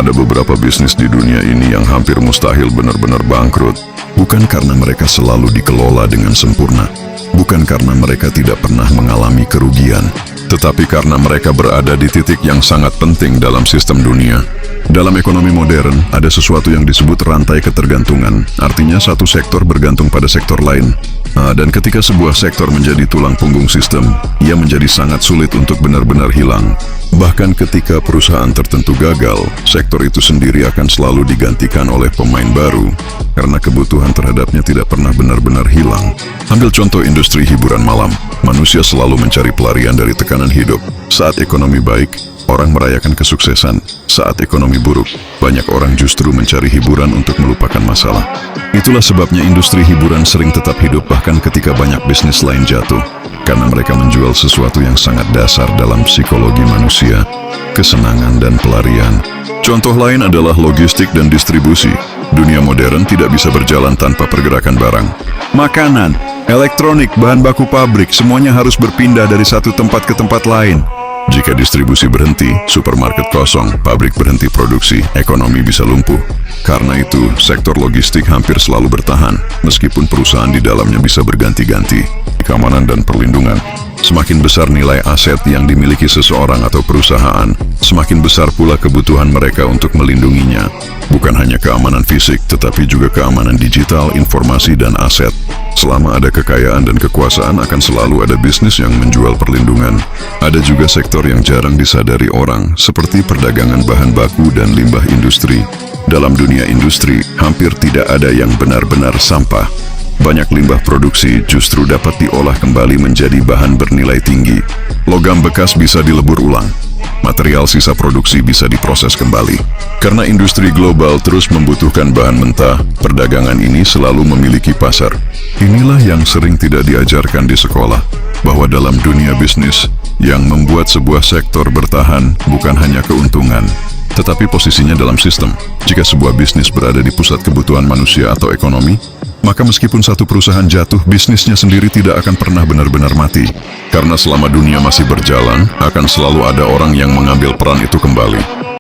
Ada beberapa bisnis di dunia ini yang hampir mustahil benar-benar bangkrut. Bukan karena mereka selalu dikelola dengan sempurna. Bukan karena mereka tidak pernah mengalami kerugian. Tetapi karena mereka berada di titik yang sangat penting dalam sistem dunia. Dalam ekonomi modern, ada sesuatu yang disebut rantai ketergantungan. Artinya satu sektor bergantung pada sektor lain. Dan ketika sebuah sektor menjadi tulang punggung sistem, ia menjadi sangat sulit untuk benar-benar hilang. Bahkan ketika perusahaan tertentu gagal, sektor itu sendiri akan selalu digantikan oleh pemain baru, karena kebutuhan terhadapnya tidak pernah benar-benar hilang. Ambil contoh industri hiburan malam. Manusia selalu mencari pelarian dari tekanan hidup. Saat ekonomi baik, orang merayakan kesuksesan. Saat ekonomi buruk, banyak orang justru mencari hiburan untuk melupakan masalah. Itulah sebabnya industri hiburan sering tetap hidup bahkan ketika banyak bisnis lain jatuh. Karena mereka menjual sesuatu yang sangat dasar dalam psikologi manusia, kesenangan dan pelarian. Contoh lain adalah logistik dan distribusi. Dunia modern tidak bisa berjalan tanpa pergerakan barang. Makanan, elektronik, bahan baku pabrik, semuanya harus berpindah dari satu tempat ke tempat lain. Jika distribusi berhenti, supermarket kosong, pabrik berhenti produksi, ekonomi bisa lumpuh. Karena itu, sektor logistik hampir selalu bertahan, meskipun perusahaan di dalamnya bisa berganti-ganti. Keamanan dan perlindungan. Semakin besar nilai aset yang dimiliki seseorang atau perusahaan, semakin besar pula kebutuhan mereka untuk melindunginya. Bukan hanya keamanan fisik, tetapi juga keamanan digital, informasi, dan aset. Selama ada kekayaan dan kekuasaan, akan selalu ada bisnis yang menjual perlindungan. Ada juga sektor yang jarang disadari orang, seperti perdagangan bahan baku dan limbah industri. Dalam dunia industri, hampir tidak ada yang benar-benar sampah. Banyak limbah produksi justru dapat diolah kembali menjadi bahan bernilai tinggi. Logam bekas bisa dilebur ulang. Material sisa produksi bisa diproses kembali. Karena industri global terus membutuhkan bahan mentah, perdagangan ini selalu memiliki pasar. Inilah yang sering tidak diajarkan di sekolah, bahwa dalam dunia bisnis, yang membuat sebuah sektor bertahan bukan hanya keuntungan, tetapi posisinya dalam sistem. Jika sebuah bisnis berada di pusat kebutuhan manusia atau ekonomi, maka meskipun satu perusahaan jatuh, bisnisnya sendiri tidak akan pernah benar-benar mati. Karena selama dunia masih berjalan, akan selalu ada orang yang mengambil peran itu kembali.